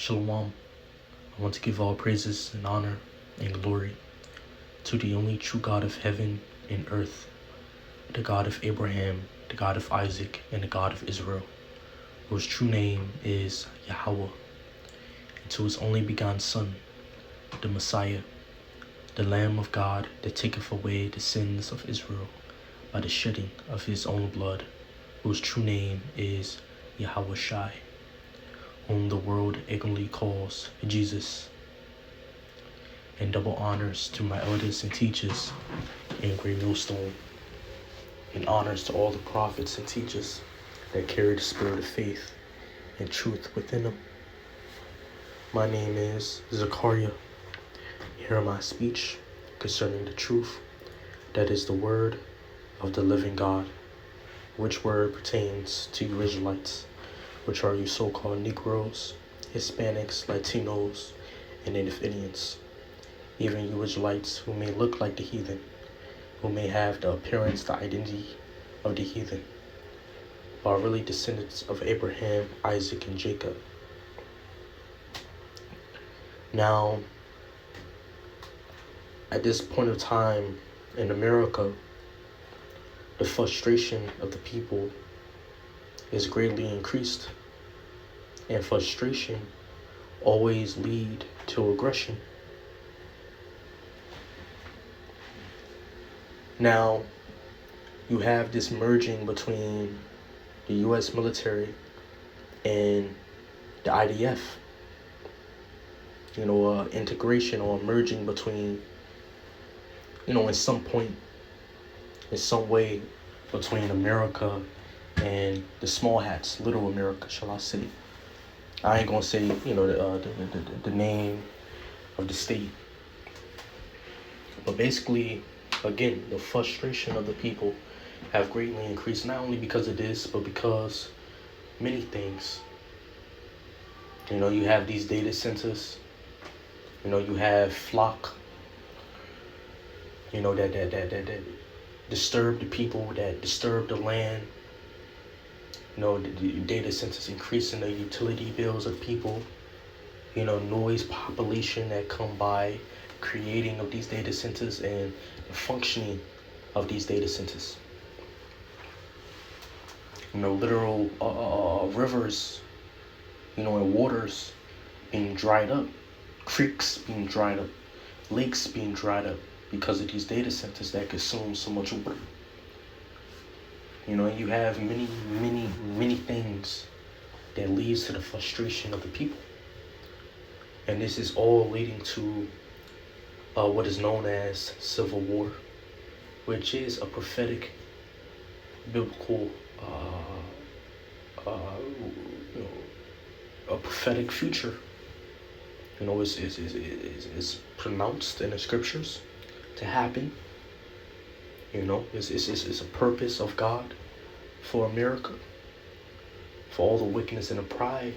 Shalom. I want to give all praises and honor and glory to the only true God of heaven and earth, the God of Abraham, the God of Isaac, and the God of Israel, whose true name is Yahweh, and to his only begotten Son, the Messiah, the Lamb of God that taketh away the sins of Israel by the shedding of his own blood, whose true name is Yahweh Shai, whom the world ignorantly calls Jesus. And double honors to my elders and teachers in Great Millstone, and honors to all the prophets and teachers that carry the spirit of faith and truth within them. My name is Zachariah. Hear my speech concerning the truth, that is the word of the living God, which word pertains to you Israelites, which are you so-called Negroes, Hispanics, Latinos, and Native Indians, even you Israelites who may look like the heathen, who may have the appearance, the identity of the heathen, but are really descendants of Abraham, Isaac, and Jacob. Now, at this point of time in America, the frustration of the people is greatly increased, and frustration always lead to aggression. Now, you have this merging between the U.S. military and the IDF. Integration or merging between, in some point, in some way, between America and the small hats, little America, shall I say. I ain't gonna say, the name of the state. But basically, again, the frustration of the people have greatly increased, not only because of this, but because many things. You have these data centers, you have flock, that disturb the people, that disturb the land. The data centers increasing the utility bills of people, noise, population that come by, creating of these data centers and the functioning of these data centers. Literal rivers, and waters being dried up, creeks being dried up, lakes being dried up because of these data centers that consume so much water. You have many things that leads to the frustration of the people. And this is all leading to what is known as civil war, which is a prophetic, biblical, a prophetic future. It's pronounced in the scriptures to happen. It's a purpose of God for America, for all the wickedness and the pride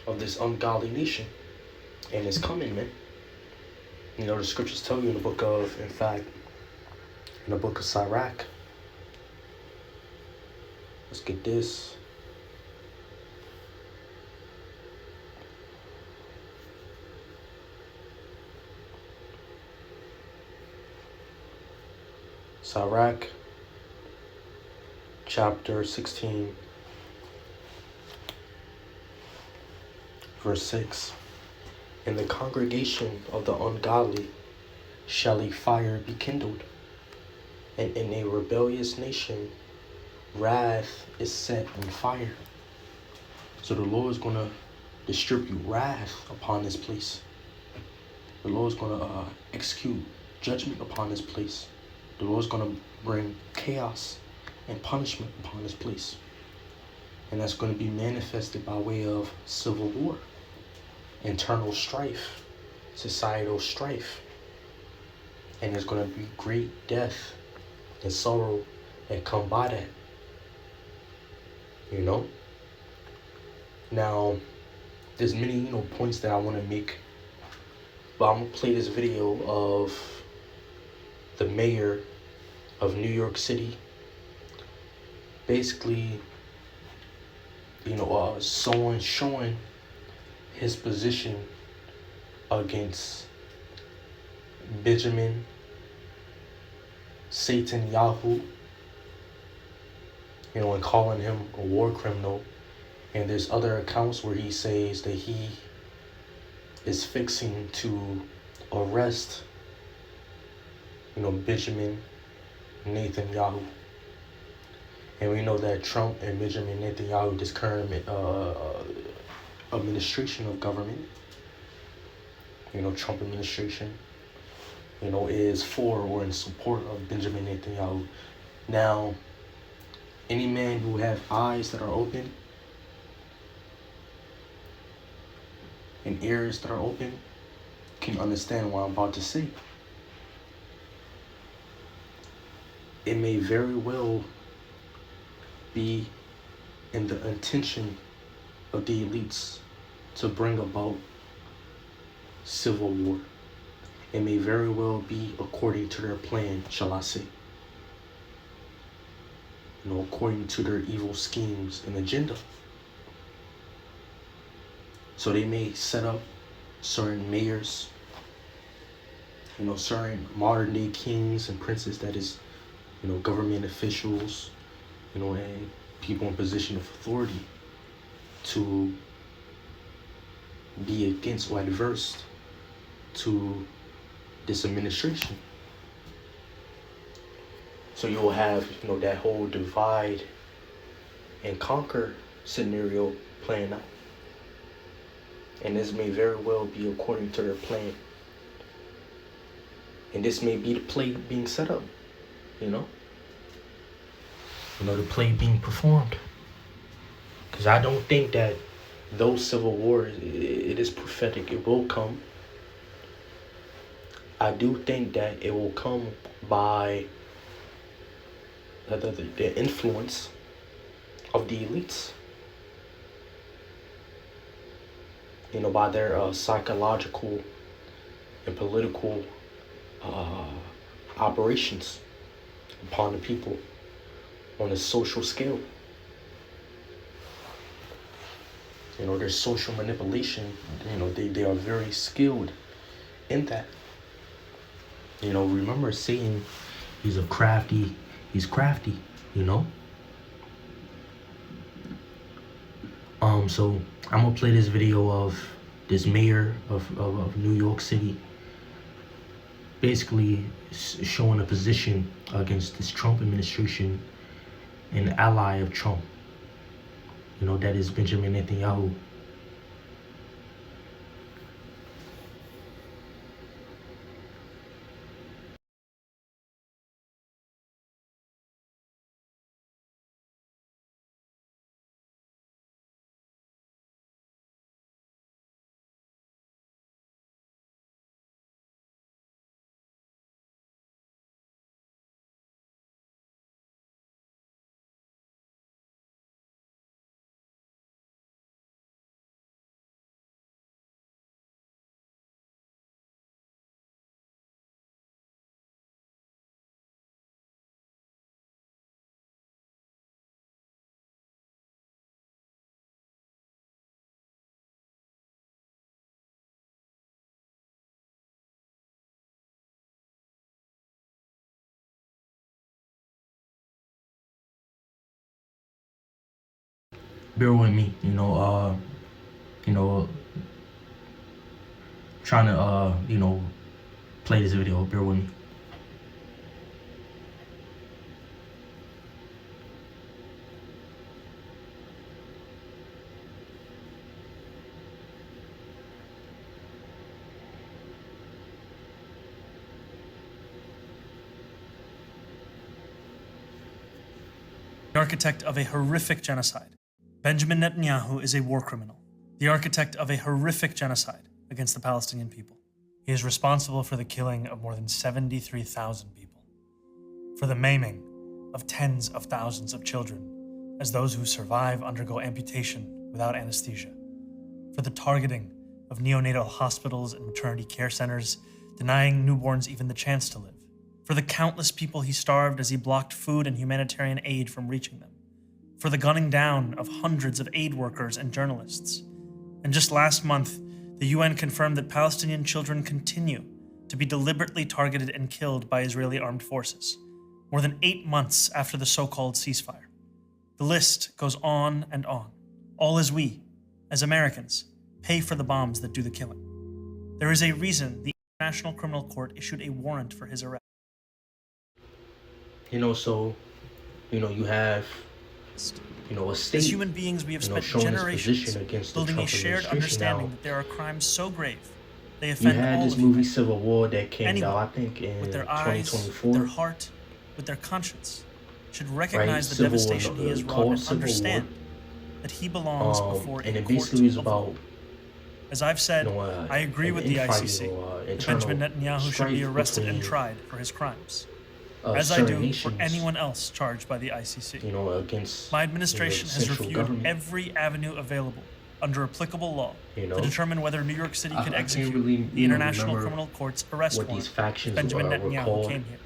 of this ungodly nation. And it's coming, man. The scriptures tell you in the book of Sirach. Let's get this. Sirach, chapter 16, verse 6. In the congregation of the ungodly shall a fire be kindled, and in a rebellious nation wrath is set on fire. So the Lord is going to distribute wrath upon this place. The Lord is going to execute judgment upon this place. The Lord is going to bring chaos and punishment upon this place. And that's going to be manifested by way of civil war, internal strife, societal strife. And there's going to be great death and sorrow that come by that. Now, there's many, points that I want to make. But I'm going to play this video of the mayor of New York City basically someone showing his position against Benjamin Satan Yahoo, and calling him a war criminal. And there's other accounts where he says that he is fixing to arrest, Benjamin Netanyahu. And we know that Trump and Benjamin Netanyahu, this current administration of government, Trump administration, is for or in support of Benjamin Netanyahu. Now, any man who have eyes that are open and ears that are open can understand what I'm about to say. It may very well be in the intention of the elites to bring about civil war. It may very well be according to their plan, shall I say. According to their evil schemes and agenda. So they may set up certain mayors, certain modern day kings and princes, that is, government officials, and people in position of authority to be against or adverse to this administration. So you'll have, that whole divide and conquer scenario playing out. And this may very well be according to their plan. And this may be the play being set up, the play being performed. Because I don't think that those civil wars, it is prophetic. It will come. I do think that it will come by the influence of the elites. By their psychological and political operations upon the people on a social scale. Their social manipulation, they are very skilled in that. Remember Satan, he's crafty, So I'm gonna play this video of this mayor of New York City basically showing a position against this Trump administration and ally of Trump. That is Benjamin Netanyahu. Bear with me, trying to, play this video. Bear with me. The architect of a horrific genocide. Benjamin Netanyahu is a war criminal, the architect of a horrific genocide against the Palestinian people. He is responsible for the killing of more than 73,000 people, for the maiming of tens of thousands of children as those who survive undergo amputation without anesthesia, for the targeting of neonatal hospitals and maternity care centers, denying newborns even the chance to live, for the countless people he starved as he blocked food and humanitarian aid from reaching them, for the gunning down of hundreds of aid workers and journalists. And just last month, the UN confirmed that Palestinian children continue to be deliberately targeted and killed by Israeli armed forces, more than 8 months after the so-called ceasefire. The list goes on and on, all as we, as Americans, pay for the bombs that do the killing. There is a reason the International Criminal Court issued a warrant for his arrest. So, you have, a state, As human beings, we have spent showing its generations position against the building a Trump shared administration. understanding Now, that there are crimes so grave they you offend had all this of movie humanity. Civil War that came Anyone, out, I think, in with their eyes, 2024. with their heart, with their conscience, should recognize the Civil War, devastation he has wrought and Civil understand that he belongs before and a it court basically was of about, law. As I've said, I agree with the ICC that Benjamin Netanyahu should be arrested and tried for his crimes, as I do for anyone else charged by the ICC. Against My administration has central reviewed government. every avenue available under applicable law to determine whether New York City could I execute can't really, the International remember Criminal Court's arrest what warrant these factions Benjamin were Netanyahu called. came here.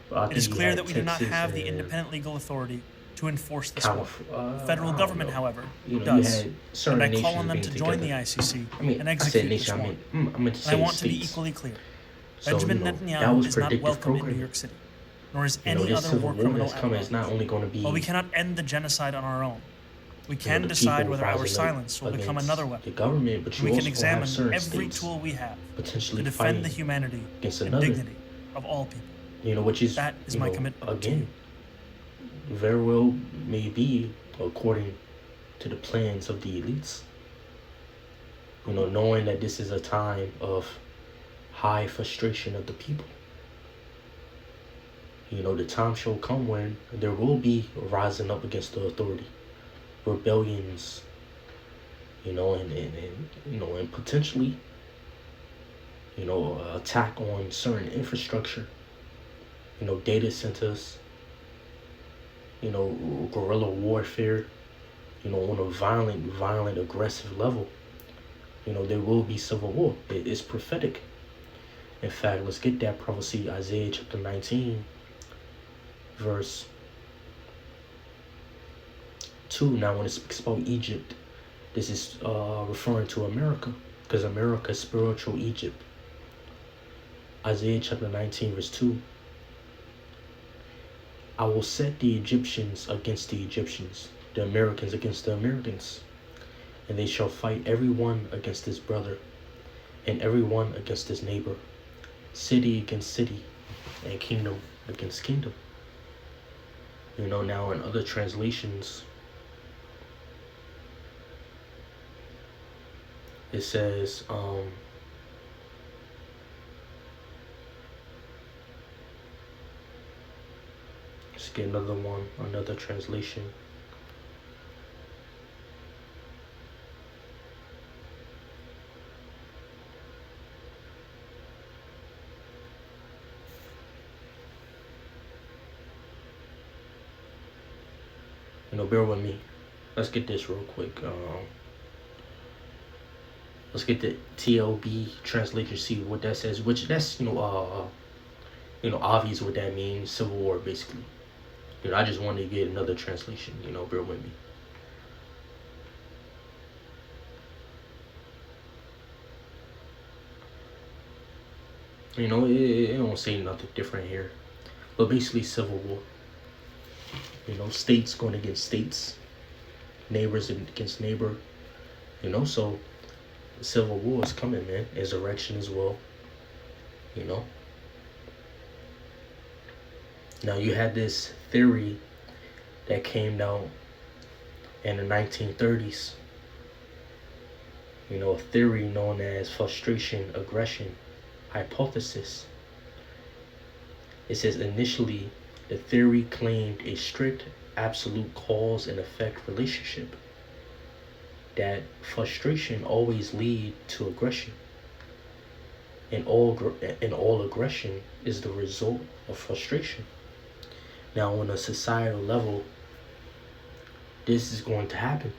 But I It is think you clear had that we do not Texas have the and independent legal authority to enforce this warrant. Calif- The federal I don't government, know. however, You does, had certain and I call nations on them being to join the together. ICC I mean, and I said execute this nation, warrant. I meant to And I say want to be states. equally clear. So, Benjamin that Netanyahu was is not predictive welcome in New programming. York City, nor is This any other civil war war criminal that's at coming large. is not only going to be While we cannot end the genocide on our own, we can the decide people whether our rising up silence will become against another the weapon. government, but you We also can gonna have examine certain every states tool we have potentially to defend the fighting humanity against and another. dignity of all people. Which is That is my commitment to again, you. very well may be according to the plans of the elites. Knowing that this is a time of high frustration of the people. The time shall come when there will be rising up against the authority, rebellions, and potentially, attack on certain infrastructure, data centers, guerrilla warfare, on a violent, aggressive level. There will be civil war. It's prophetic. In fact, let's get that prophecy, Isaiah chapter 19, verse 2. Now, when it speaks about Egypt, this is referring to America, because America is spiritual Egypt. Isaiah chapter 19, verse 2. I will set the Egyptians against the Egyptians, the Americans against the Americans, and they shall fight every one against his brother, and every one against his neighbor, city against city, and kingdom against kingdom. Now in other translations, it says, let's get another translation. Bear with me. Let's get this real quick. Let's get the TLB translation, see what that says, which that's, obvious what that means, civil war, basically. I just wanted to get another translation, bear with me. It don't say nothing different here, but basically civil war. States going against states, neighbors against neighbor, so the civil war is coming, man. Insurrection as well, Now you had this theory that came down in the 1930s, a theory known as frustration aggression hypothesis. It says initially the theory claimed a strict absolute cause and effect relationship, that frustration always lead to aggression, and all aggression is the result of frustration. Now on a societal level, this is going to happen.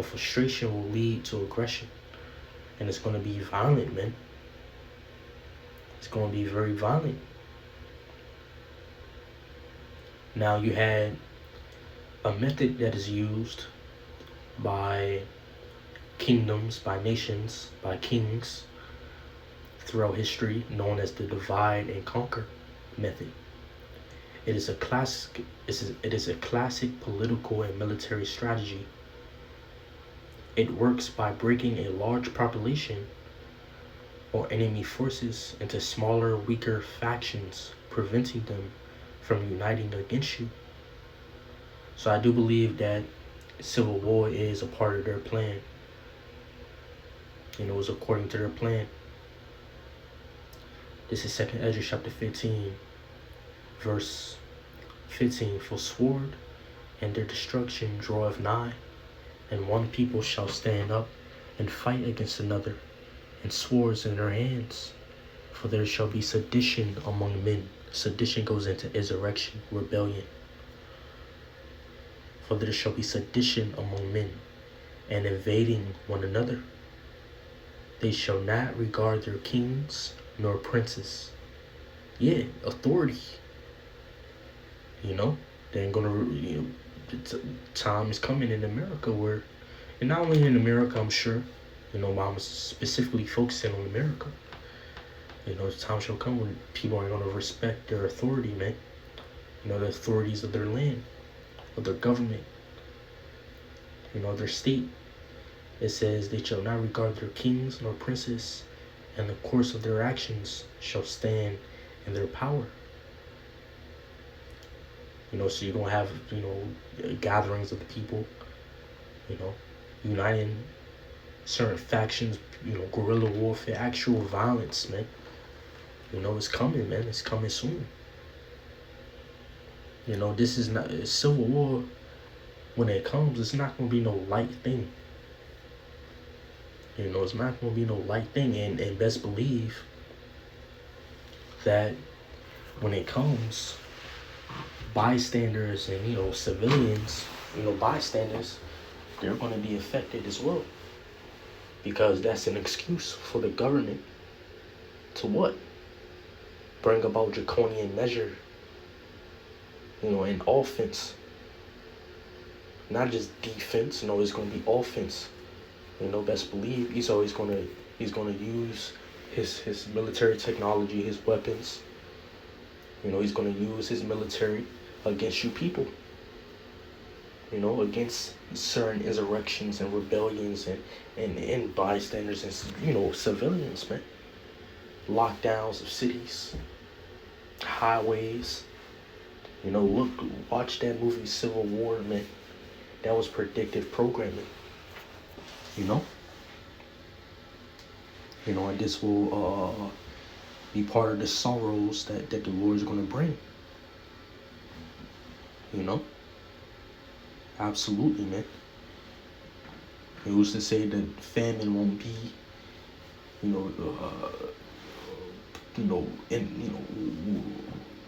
Frustration will lead to aggression, and it's going to be violent, man. It's going to be very violent. Now you had a method that is used by kingdoms, by nations, by kings throughout history, known as the divide and conquer method. It is a classic political and military strategy. It works by breaking a large population or enemy forces into smaller, weaker factions, preventing them from uniting against you. So I do believe that civil war is a part of their plan. It's according to their plan. This is 2nd Ezra chapter 15, verse 15. For sword and their destruction draweth nigh, and one people shall stand up and fight against another, and swords in their hands. For there shall be sedition among men. Sedition goes into insurrection, rebellion. For there shall be sedition among men, and invading one another. They shall not regard their kings nor princes. Yeah, authority. They ain't gonna, the time is coming in America where, and not only in America, I'm sure, I'm specifically focusing on America. The time shall come when people aren't gonna respect their authority, man. The authorities of their land, of their government, their state. It says, they shall not regard their kings nor princes, and the course of their actions shall stand in their power. So you're going to have, gatherings of the people, uniting certain factions, guerrilla warfare, actual violence, man. It's coming, man. It's coming soon. This is not, civil war, when it comes, it's not going to be no light thing. It's not going to be no light thing. And best believe that when it comes, bystanders and, civilians, bystanders, they're going to be affected as well. Because that's an excuse for the government to what? Bring about draconian measure, in offense. Not just defense, it's going to be offense. Best believe he's always going to use his military technology, his weapons. He's going to use his military against you people. Against certain insurrections and rebellions and bystanders and, civilians, man. Lockdowns of cities, highways. Watch that movie Civil War, man. That was predictive programming. And this will be part of the sorrows that the Lord is going to bring. Absolutely, man. It was to say that famine won't be,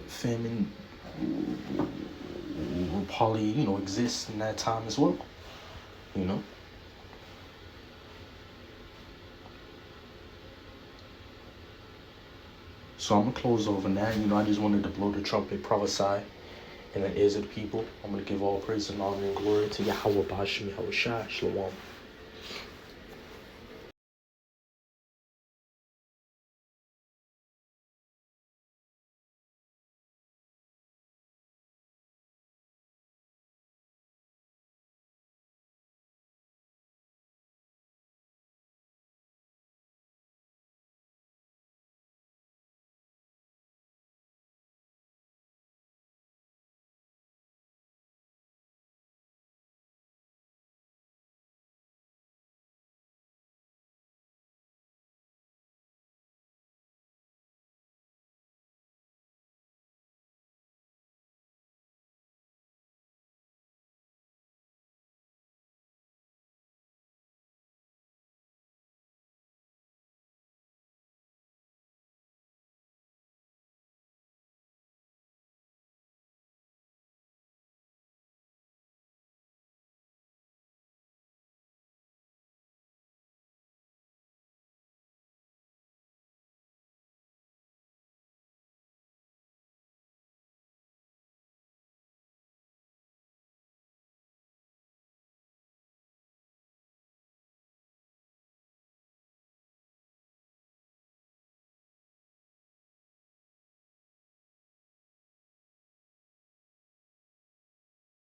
famine will probably, exist in that time as well. So I'm going to close over now. I just wanted to blow the trumpet, prophesy in the ears of the people. I'm going to give all praise and honor and glory to Yahweh Bashem, Yahweh Shai, Shalom.